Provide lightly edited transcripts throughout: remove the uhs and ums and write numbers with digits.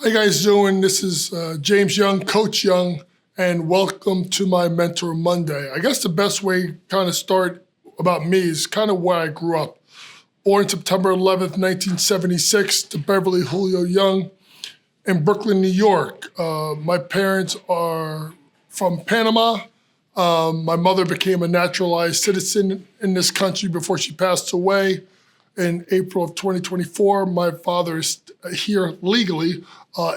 How you guys doing? This is James Young, Coach Young, and welcome to my Mentor Monday. I guess the best way kind of start about me is kind of where I grew up. Born September 11th, 1976 to Beverly Julio Young in Brooklyn, New York. My parents are from Panama. My mother became a naturalized citizen in this country before she passed away in April of 2024. My father is here legally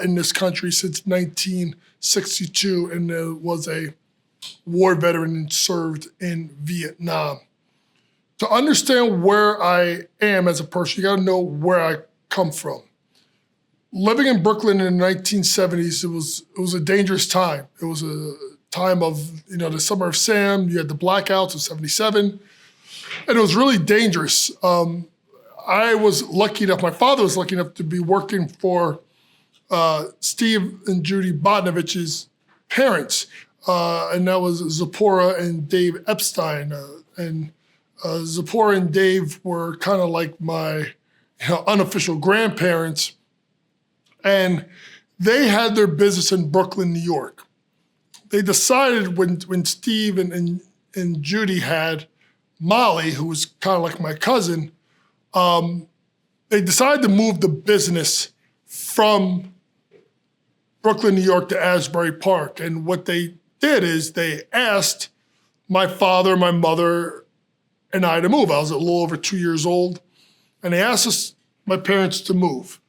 in this country since 1962 and was a war veteran and served in Vietnam. To understand where I am as a person, you gotta know where I come from. Living in Brooklyn in the 1970s, it was a dangerous time. It was a time of, the Summer of Sam, you had the blackouts of 77, and it was really dangerous. I was lucky enough, my father was lucky enough to be working for Steve and Judy Botnovich's parents, and that was Zipporah and Dave Epstein. Zipporah and Dave were kind of like my unofficial grandparents, and they had their business in Brooklyn, New York. They decided when Steve and Judy had Molly, who was kind of like my cousin, they decided to move the business from Brooklyn, New York to Asbury Park. And what they did is they asked my father, my mother, and I to move. I was a little over 2 years old. And they asked us, my parents, to move.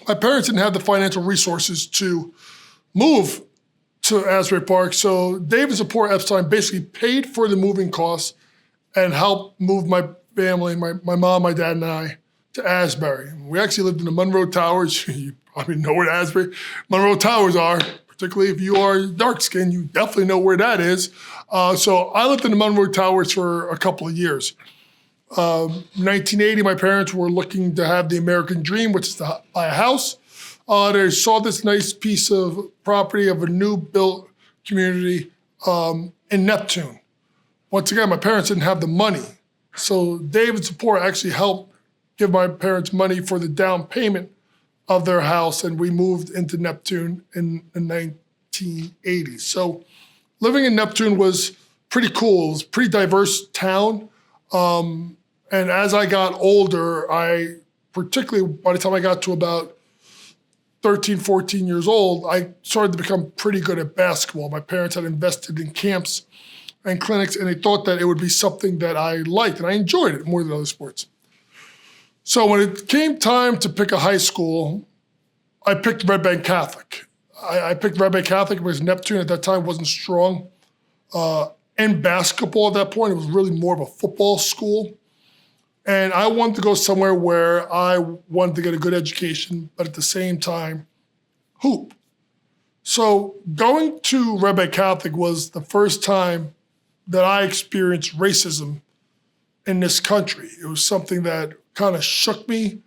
My parents didn't have the financial resources to move to Asbury Park. So Dave and Zipporah Epstein basically paid for the moving costs and helped move my family, my mom, my dad, and I to Asbury. We actually lived in the Monroe Towers. You probably know where the Asbury Monroe Towers are, particularly if you are dark skinned, you definitely know where that is. So I lived in the Monroe Towers for a couple of years. 1980, my parents were looking to have the American dream, which is to buy a house. They saw this nice piece of property of a new built community in Neptune. Once again, my parents didn't have the money. So Dave and Zipporah actually helped give my parents money for the down payment of their house, and we moved into Neptune in the 1980s. So living in Neptune was pretty cool. It was a pretty diverse town. And as I got older, particularly by the time I got to about 13, 14 years old, I started to become pretty good at basketball. My parents had invested in camps and clinics, and they thought that it would be something that I liked, and I enjoyed it more than other sports. So when it came time to pick a high school, I picked Red Bank Catholic. I picked Red Bank Catholic because Neptune at that time wasn't strong in basketball at that point. It was really more of a football school. And I wanted to go somewhere where I wanted to get a good education, but at the same time, hoop. So going to Red Bank Catholic was the first time that I experienced racism in this country. It was something that kind of shook me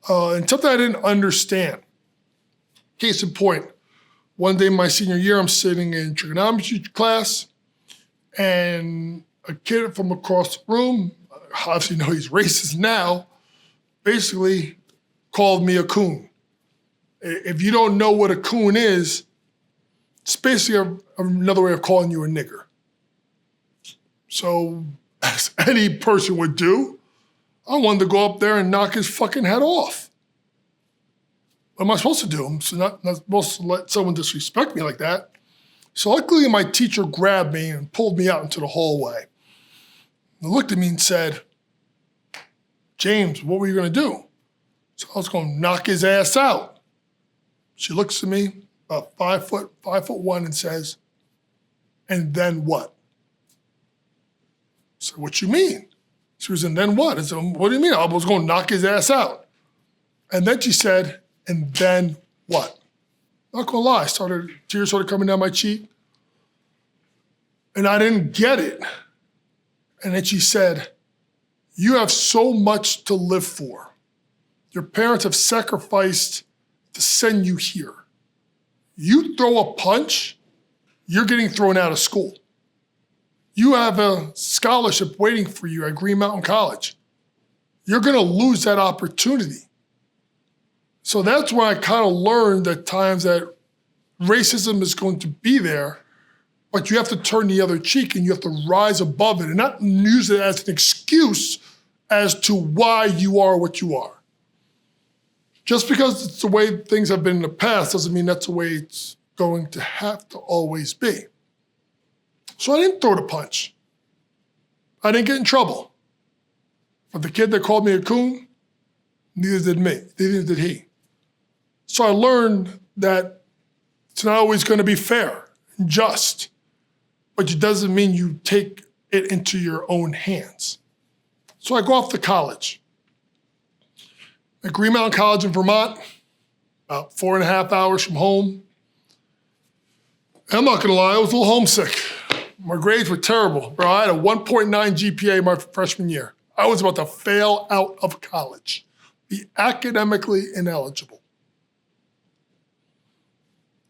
and something I didn't understand. Case in point, one day my senior year, I'm sitting in trigonometry class, and a kid from across the room, obviously know he's racist now, basically called me a coon. If you don't know what a coon is, it's basically another way of calling you a nigger. So, as any person would do, I wanted to go up there and knock his fucking head off. What am I supposed to do? I'm not supposed to let someone disrespect me like that. So luckily my teacher grabbed me and pulled me out into the hallway. He looked at me and said, "James, what were you gonna do?" So I was gonna knock his ass out. She looks at me, about 5'1", and says, "And then what?" I said, "What you mean?" She was, "And then what?" I said, "What do you mean?" I was going to knock his ass out. And then she said, "And then what?" Not gonna lie, tears started coming down my cheek. And I didn't get it. And then she said, "You have so much to live for. Your parents have sacrificed to send you here. You throw a punch, you're getting thrown out of school. You have a scholarship waiting for you at Green Mountain College. You're gonna lose that opportunity." So that's when I kind of learned at times that racism is going to be there, but you have to turn the other cheek and you have to rise above it and not use it as an excuse as to why you are what you are. Just because it's the way things have been in the past doesn't mean that's the way it's going to have to always be. So I didn't throw the punch. I didn't get in trouble. But the kid that called me a coon, neither did me, neither did he. So I learned that it's not always going to be fair and just, but it doesn't mean you take it into your own hands. So I go off to college. At Green Mountain College in Vermont, about 4.5 hours from home. And I'm not going to lie, I was a little homesick. My grades were terrible, bro. I had a 1.9 GPA my freshman year. I was about to fail out of college, be academically ineligible.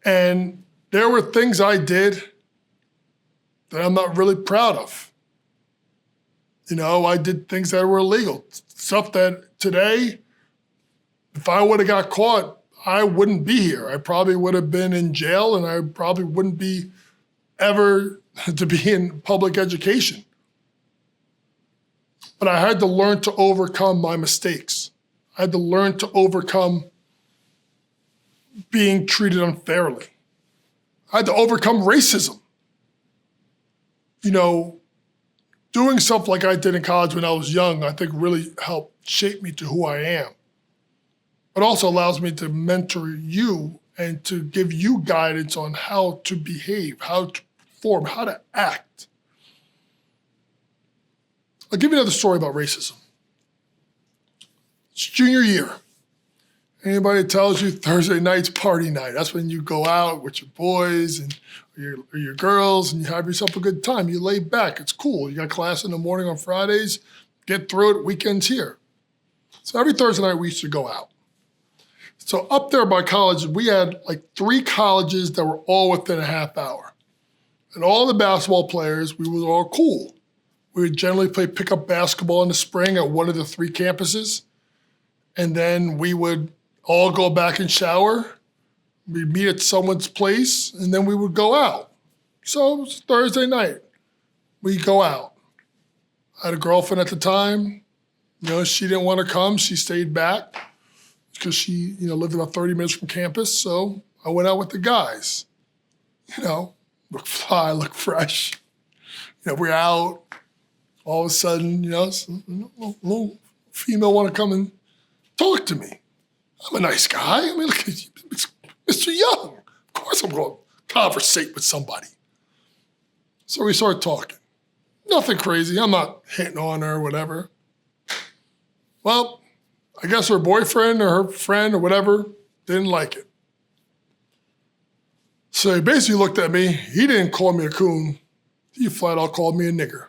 And there were things I did that I'm not really proud of. You know, I did things that were illegal, stuff that today, if I would have got caught, I wouldn't be here. I probably would have been in jail and I probably wouldn't be ever to be in public education. But I had to learn to overcome my mistakes. I had to learn to overcome being treated unfairly. I had to overcome racism. You know, doing stuff like I did in college when I was young, I think really helped shape me to who I am. It also allows me to mentor you and to give you guidance on how to behave, how to perform, how to act. I'll give you another story about racism. It's junior year. Anybody tells you Thursday night's party night. That's when you go out with your boys and your girls and you have yourself a good time. You lay back. It's cool. You got class in the morning on Fridays. Get through it. Weekends here. So every Thursday night we used to go out. So up there by college, we had like 3 colleges that were all within a half hour. And all the basketball players, we were all cool. We would generally play pickup basketball in the spring at one of the 3 campuses. And then we would all go back and shower. We'd meet at someone's place, and then we would go out. So it was Thursday night. We'd go out. I had a girlfriend at the time. You know, she didn't want to come. She stayed back because she, lived about 30 minutes from campus. So I went out with the guys. Look fly, look fresh. We're out. All of a sudden, a little female want to come and talk to me. I'm a nice guy. I mean, look at you, Mr. Young. Of course I'm going to conversate with somebody. So we start talking. Nothing crazy. I'm not hitting on her or whatever. Well, I guess her boyfriend or her friend or whatever didn't like it. So he basically looked at me. He didn't call me a coon. He flat out called me a nigger.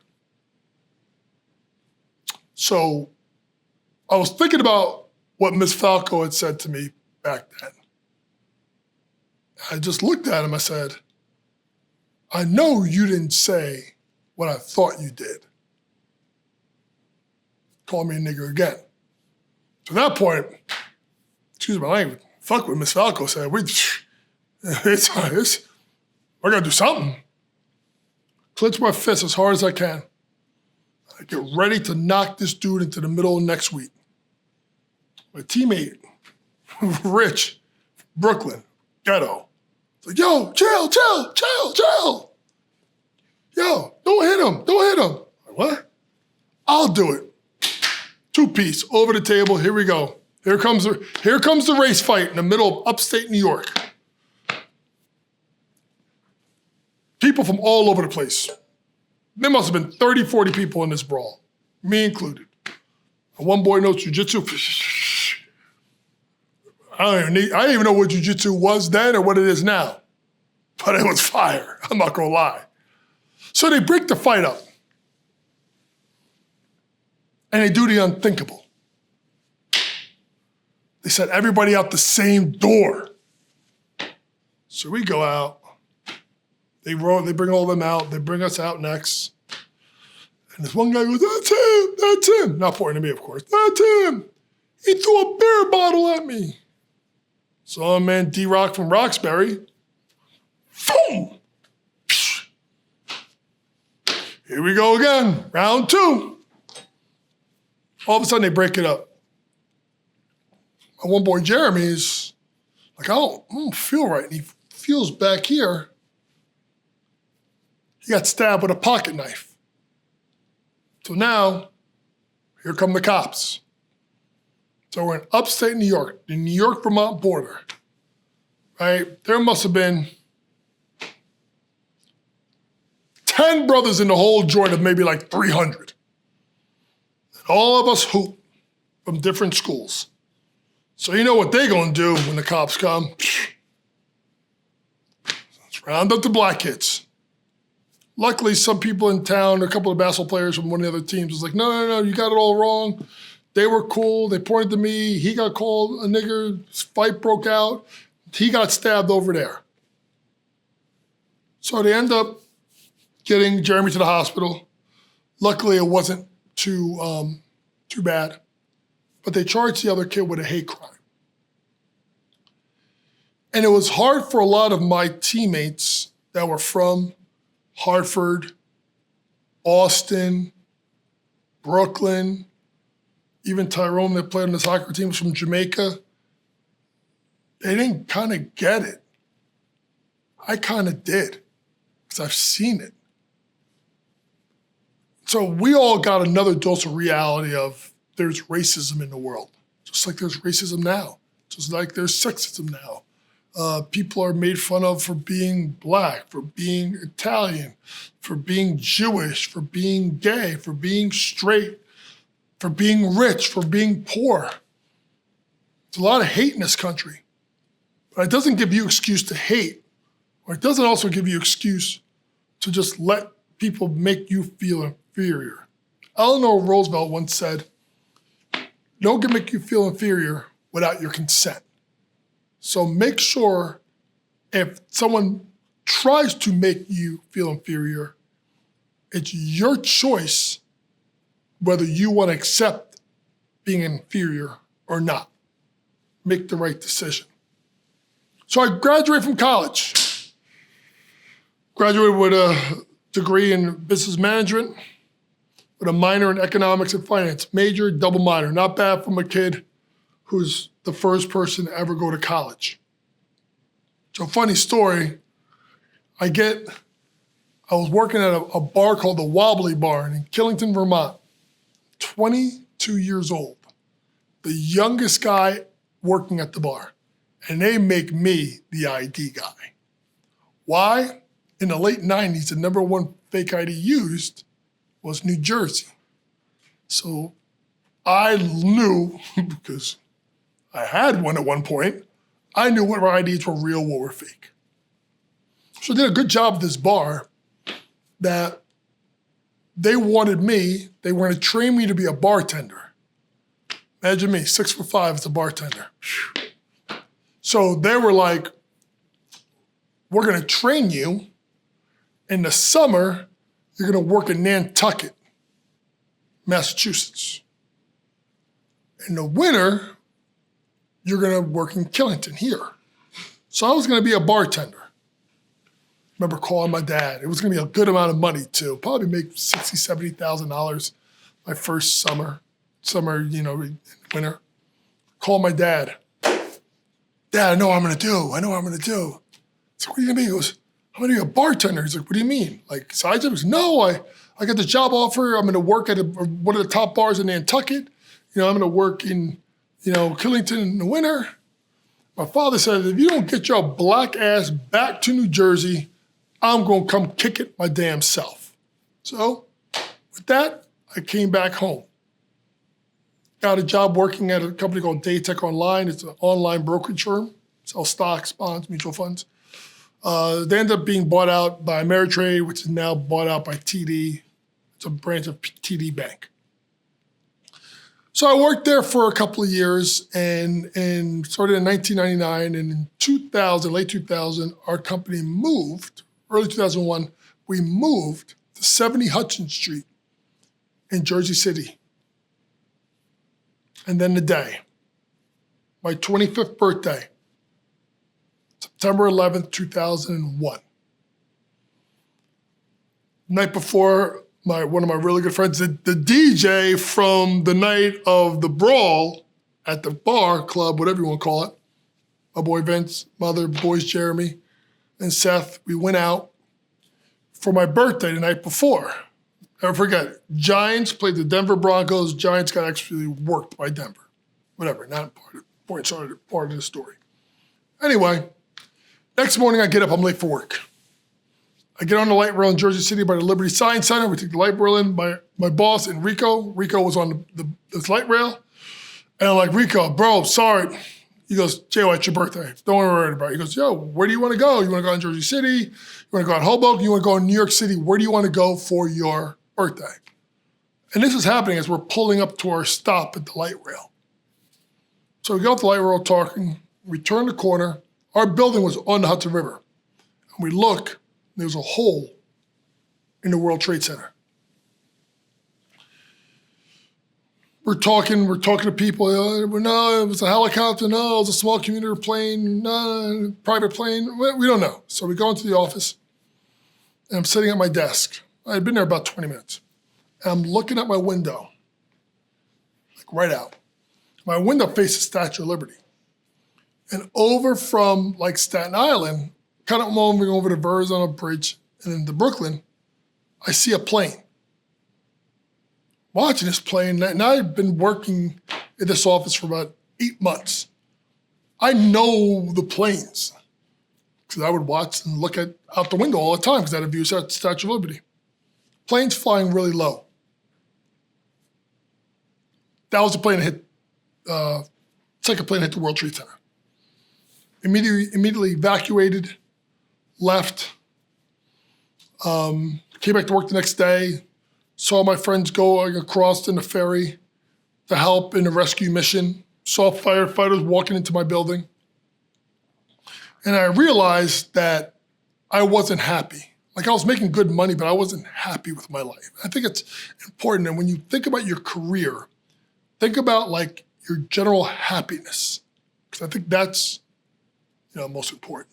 So I was thinking about what Ms. Falco had said to me back then. I just looked at him. I said, I know you didn't say what I thought you did. Call me a nigger again. So at that point, excuse my language, fuck what Ms. Falco said. We're gonna do something. Clench my fist as hard as I can. I get ready to knock this dude into the middle of next week. My teammate, Rich, Brooklyn, ghetto. It's like, yo, chill. Yo, don't hit him. Like, what? I'll do it. 2-piece, over the table, here we go. Here comes the race fight in the middle of upstate New York. People from all over the place. There must have been 30, 40 people in this brawl, me included. And one boy knows jiu-jitsu. I didn't even know what jiu-jitsu was then or what it is now. But it was fire, I'm not gonna lie. So they break the fight up. And they do the unthinkable. They set everybody out the same door. So we go out. They bring all them out. They bring us out next. And this one guy goes, that's him. Not pointing to me, of course. That's him. He threw a beer bottle at me. Saw my man D-Rock from Roxbury. Boom! Here we go again, round 2. All of a sudden, they break it up. My one boy, Jeremy's like, I don't feel right. And he feels back here. He got stabbed with a pocket knife. So now, here come the cops. So we're in upstate New York, the New York-Vermont border, right? There must have been 10 brothers in the whole joint of maybe like 300. And all of us hoop from different schools. So you know what they're gonna do when the cops come? Let's round up the black kids. Luckily, some people in town, a couple of basketball players from one of the other teams was like, no, you got it all wrong. They were cool. They pointed to me. He got called a nigger. Fight broke out. He got stabbed over there. So they end up getting Jeremy to the hospital. Luckily, it wasn't too bad. But they charged the other kid with a hate crime. And it was hard for a lot of my teammates that were from Hartford, Boston, Brooklyn, even Tyrone that played on the soccer team was from Jamaica. They didn't kind of get it. I kind of did, because I've seen it. So we all got another dose of reality of there's racism in the world, just like there's racism now, just like there's sexism now. People are made fun of for being black, for being Italian, for being Jewish, for being gay, for being straight, for being rich, for being poor. There's a lot of hate in this country. But it doesn't give you excuse to hate, or it doesn't also give you excuse to just let people make you feel inferior. Eleanor Roosevelt once said, "No can make you feel inferior without your consent." So make sure if someone tries to make you feel inferior, it's your choice whether you want to accept being inferior or not. Make the right decision. So I graduated from college. Graduated with a degree in business management, with a minor in economics and finance. Major, double minor. Not bad from a kid who's the first person to ever go to college. So funny story, I was working at a bar called the Wobbly Barn in Killington, Vermont. 22 years old, the youngest guy working at the bar. And they make me the ID guy. Why? In the late 90s, the number one fake ID used was New Jersey. So I knew, because I had one at one point, I knew what IDs were real, what were fake. So I did a good job at this bar that they wanted me, they were gonna train me to be a bartender. Imagine me, 6'5" as a bartender. So they were like, we're gonna train you. In the summer, you're gonna work in Nantucket, Massachusetts. In the winter, you're gonna work in Killington here. So I was gonna be a bartender. Remember calling my dad. It was gonna be a good amount of money too. Probably make $60,000, $70,000 my first summer, winter. Call my dad. Dad, I know what I'm gonna do. I said, what are you gonna be? He goes, I'm gonna be a bartender. He's like, what do you mean? Like side jobs? No, I got the job offer. I'm gonna work at one of the top bars in Nantucket. I'm gonna work in, Killington in the winter. My father said, if you don't get your black ass back to New Jersey, I'm gonna come kick it my damn self. So with that, I came back home. Got a job working at a company called Daytech Online. It's an online brokerage firm, sells stocks, bonds, mutual funds. They ended up being bought out by Ameritrade, which is now bought out by TD. It's a branch of TD Bank. So I worked there for a couple of years and started in 1999. And in 2000, late 2000, our company moved, early 2001, we moved to 70 Hudson Street in Jersey City. And then the day, my 25th birthday, September 11th, 2001. Night before, one of my really good friends, the DJ from the night of the brawl at the bar, club, whatever you want to call it, my boy Vince, my other boys, Jeremy and Seth, we went out for my birthday the night before. Never forget, Giants played the Denver Broncos. Giants got actually worked by Denver. Whatever, not part of the story. Anyway, next morning I get up, I'm late for work. I get on the light rail in Jersey City by the Liberty Science Center. We take the light rail in. My boss, Enrico was on this light rail. And I'm like, Rico, bro, sorry. He goes, Jay, it's your birthday. Don't worry about it. He goes, yo, where do you want to go? You want to go in Jersey City? You want to go in Hoboken? You want to go in New York City? Where do you want to go for your birthday? And this is happening as we're pulling up to our stop at the light rail. So we go up the light rail talking. We turn the corner. Our building was on the Hudson River. And we look, there's a hole in the World Trade Center. We're talking to people. No, it was a helicopter. No, it was a small commuter plane. No, private plane. We don't know. So we go into the office, and I'm sitting at my desk. I had been there about 20 minutes. And I'm looking at my window, like right out. My window faces Statue of Liberty. And over from like Staten Island, kind of moving over the Verrazano Bridge and into Brooklyn, I see a plane. Watching this plane, and I've been working in this office for about 8 months. I know the planes because I would watch and look out the window all the time because I had a view of the Statue of Liberty. Planes flying really low. That was the plane that hit, second plane hit the World Trade Center. Immediately evacuated, left, came back to work the next day, saw my friends going across in the ferry to help in a rescue mission, saw firefighters walking into my building. And I realized that I wasn't happy. Like I was making good money, but I wasn't happy with my life. I think it's important. And when you think about your career, think about like your general happiness, because I think that's, most important.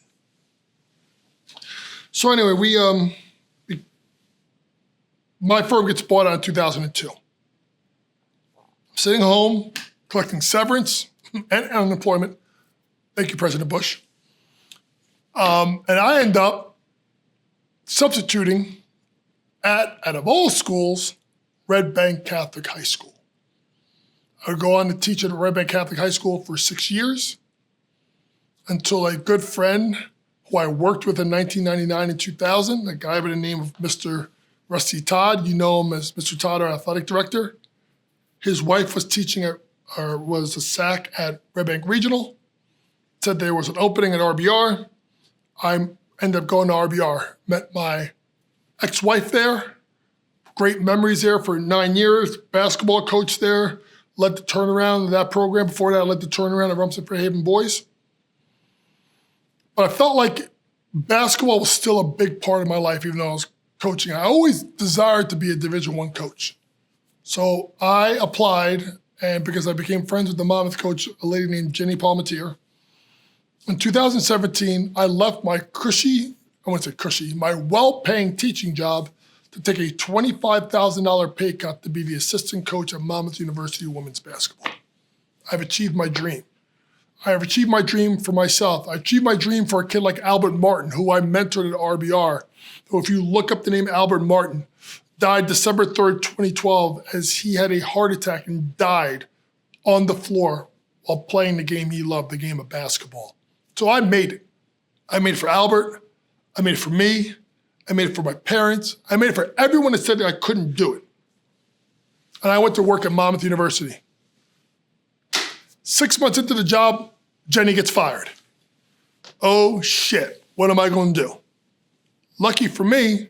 So anyway, my firm gets bought out in 2002. I'm sitting home collecting severance and unemployment. Thank you, President Bush. And I end up substituting at, out of all schools, Red Bank Catholic High School. I would go on to teach at Red Bank Catholic High School for 6 years until a good friend who I worked with in 1999 and 2000, a guy by the name of Mr. Rusty Todd, you know him as Mr. Todd, our athletic director. His wife was teaching was a SAC at Red Bank Regional. Said there was an opening at RBR. I ended up going to RBR. Met my ex-wife there. Great memories there for 9 years. Basketball coach there. Led the turnaround of that program. Before that, I led the turnaround at Rumson Fairhaven Boys. But I felt like basketball was still a big part of my life, even though I was coaching. I always desired to be a Division I coach. So I applied, and because I became friends with the Monmouth coach, a lady named Jenny Palmatier, in 2017, I left my my well-paying teaching job to take a $25,000 pay cut to be the assistant coach at Monmouth University women's basketball. I've achieved my dream. I have achieved my dream for myself. I achieved my dream for a kid like Albert Martin, who I mentored at RBR. So if you look up the name Albert Martin, died December 3rd, 2012, as he had a heart attack and died on the floor while playing the game he loved, the game of basketball. So I made it. I made it for Albert. I made it for me. I made it for my parents. I made it for everyone that said that I couldn't do it. And I went to work at Monmouth University. 6 months into the job, Jenny gets fired. Oh shit, what am I going to do? Lucky for me,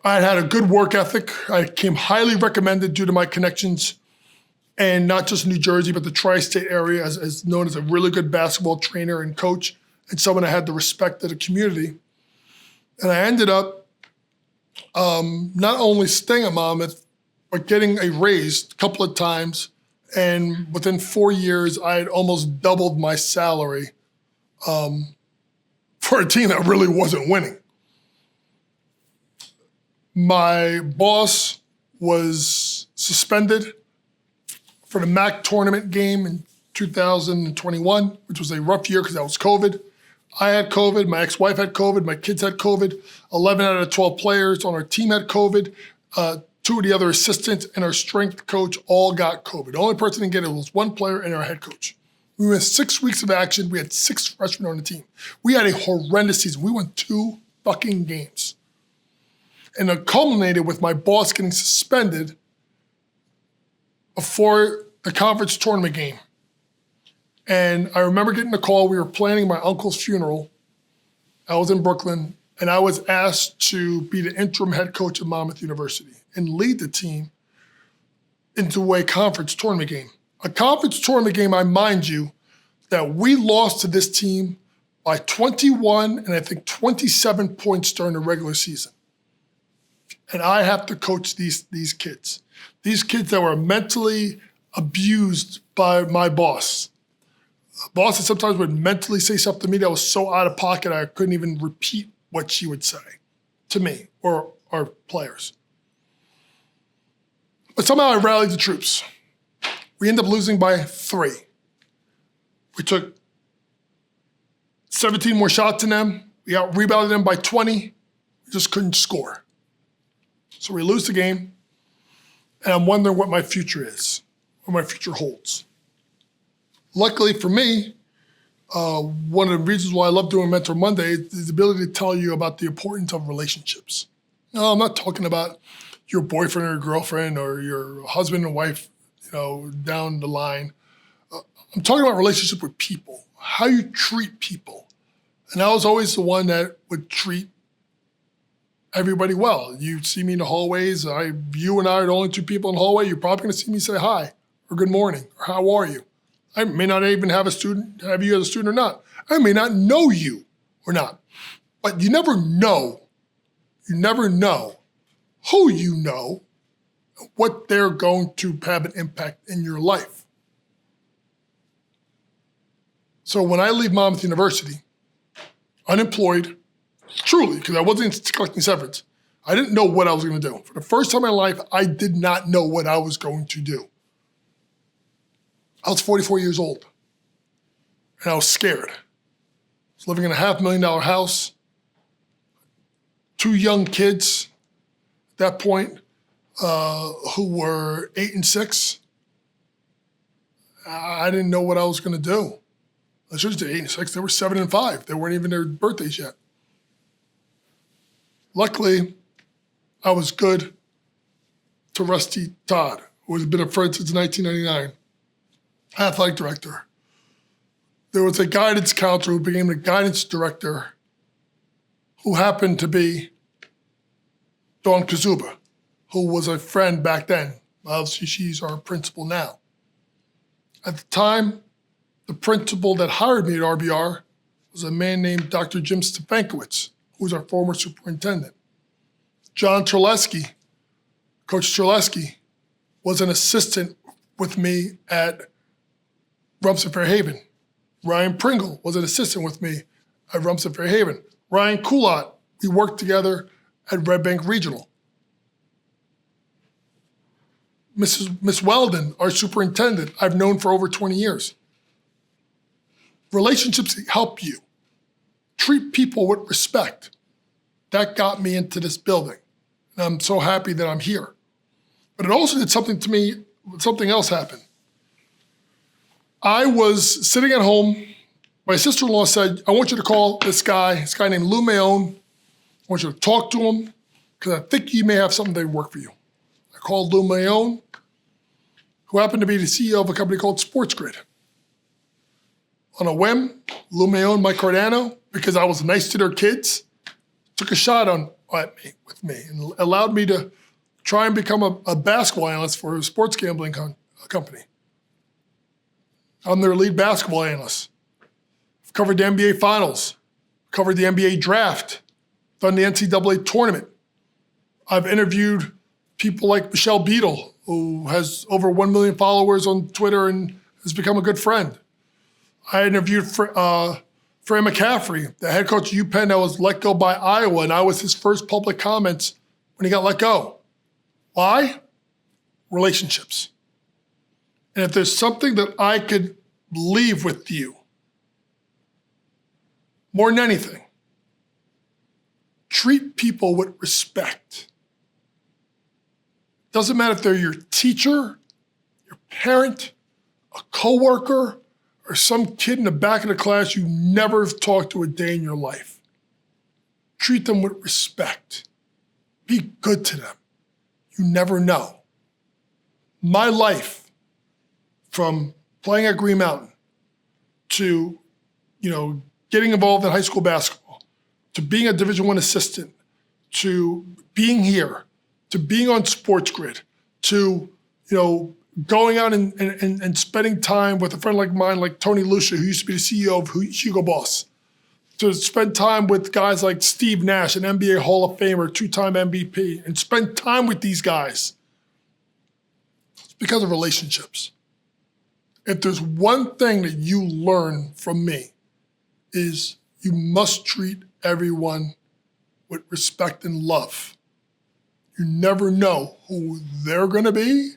I had a good work ethic. I came highly recommended due to my connections, and not just New Jersey, but the tri-state area as known as a really good basketball trainer and coach, and someone that had the respect of the community. And I ended up not only staying at Monmouth, but getting a raise a couple of times. And within 4 years, I had almost doubled my salary for a team that really wasn't winning. My boss was suspended for the MAC tournament game in 2021, which was a rough year because that was COVID. I had COVID, my ex-wife had COVID, my kids had COVID, 11 out of 12 players on our team had COVID, 2 of the other assistants and our strength coach all got COVID. The only person that didn't get it was one player and our head coach. We missed 6 weeks of action. We had 6 freshmen on the team. We had a horrendous season. We won 2 fucking games. And it culminated with my boss getting suspended before the conference tournament game. And I remember getting a call. We were planning my uncle's funeral. I was in Brooklyn, and I was asked to be the interim head coach of Monmouth University and lead the team into a conference tournament game. A conference tournament game, I mind you, that we lost to this team by 21 and I think 27 points during the regular season. And I have to coach these kids. These kids that were mentally abused by my boss. Boss that sometimes would mentally say something to me that was so out of pocket I couldn't even repeat what she would say to me or our players. But somehow I rallied the troops. We ended up losing by 3. We took 17 more shots than them. We out-rebounded them by 20. We just couldn't score. So we lose the game, and I'm wondering what my future is, what my future holds. Luckily for me, one of the reasons why I love doing Mentor Monday is the ability to tell you about the importance of relationships. No, I'm not talking about your boyfriend or your girlfriend or your husband and wife, down the line. I'm talking about relationship with people, how you treat people. And I was always the one that would treat everybody well. You see me in the hallways. You and I are the only 2 people in the hallway. You're probably going to see me say hi or good morning or how are you. I may not even have you as a student or not. I may not know you or not. But you never know. You never know who you know, what they're going to have an impact in your life. So when I leave Monmouth University, unemployed, truly, because I wasn't collecting severance, I didn't know what I was going to do. For the first time in my life, I did not know what I was going to do. I was 44 years old, and I was scared. I was living in a $500,000 house, 2 young kids at that point who were 8 and 6. I didn't know what I was going to do. I shouldn't say 8 and 6. They were 7 and 5. They weren't even their birthdays yet. Luckily, I was good to Rusty Todd, who has been a friend since 1999. Athletic director. There was a guidance counselor who became the guidance director who happened to be Dawn Kazuba, who was a friend back then. Obviously, she's our principal now. At the time, the principal that hired me at RBR was a man named Dr. Jim Stefankowitz, who was our former superintendent. John Terlesky, Coach Terlesky, was an assistant with me at Rumson Fairhaven. Ryan Pringle was an assistant with me at Rumson Fairhaven. Ryan Coulott, we worked together at Red Bank Regional. Miss Weldon, our superintendent, I've known for over 20 years. Relationships help you. Treat people with respect. That got me into this building. And I'm so happy that I'm here. But it also did something to me, something else happened. I was sitting at home. My sister-in-law said, I want you to call this guy named Lou Mayone. I want you to talk to him because I think he may have something that would work for you. I called Lou Mayone, who happened to be the CEO of a company called Sports Grid. On a whim, Lou Mayone, Mike Cardano, because I was nice to their kids, took a shot with me and allowed me to try and become a basketball analyst for a sports gambling company. I'm their lead basketball analyst. I've covered the NBA Finals, covered the NBA Draft, done the NCAA tournament. I've interviewed people like Michelle Beadle, who has over 1 million followers on Twitter and has become a good friend. I interviewed Fran McCaffrey, the head coach of UPenn that was let go by Iowa, and I was his first public comments when he got let go. Why? Relationships. And if there's something that I could leave with you, more than anything, treat people with respect. Doesn't matter if they're your teacher, your parent, a coworker, or some kid in the back of the class you never have talked to a day in your life. Treat them with respect. Be good to them. You never know. My life, from playing at Green Mountain to, getting involved in high school basketball, to being a Division I assistant, to being here, to being on Sports Grid, to, going out and spending time with a friend like mine, like Tony Lucia, who used to be the CEO of Hugo Boss, to spend time with guys like Steve Nash, an NBA Hall of Famer, two-time MVP, and spend time with these guys. It's because of relationships. If there's one thing that you learn from me, is you must treat everyone with respect and love. You never know who they're going to be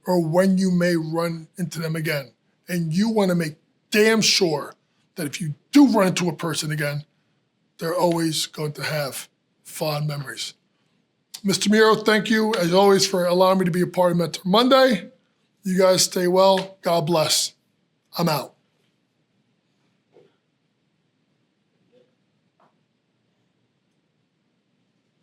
or when you may run into them again. And you want to make damn sure that if you do run into a person again, they're always going to have fond memories. Mr. Miro, thank you, as always, for allowing me to be a part of Mentor Monday. You guys stay well. God bless. I'm out.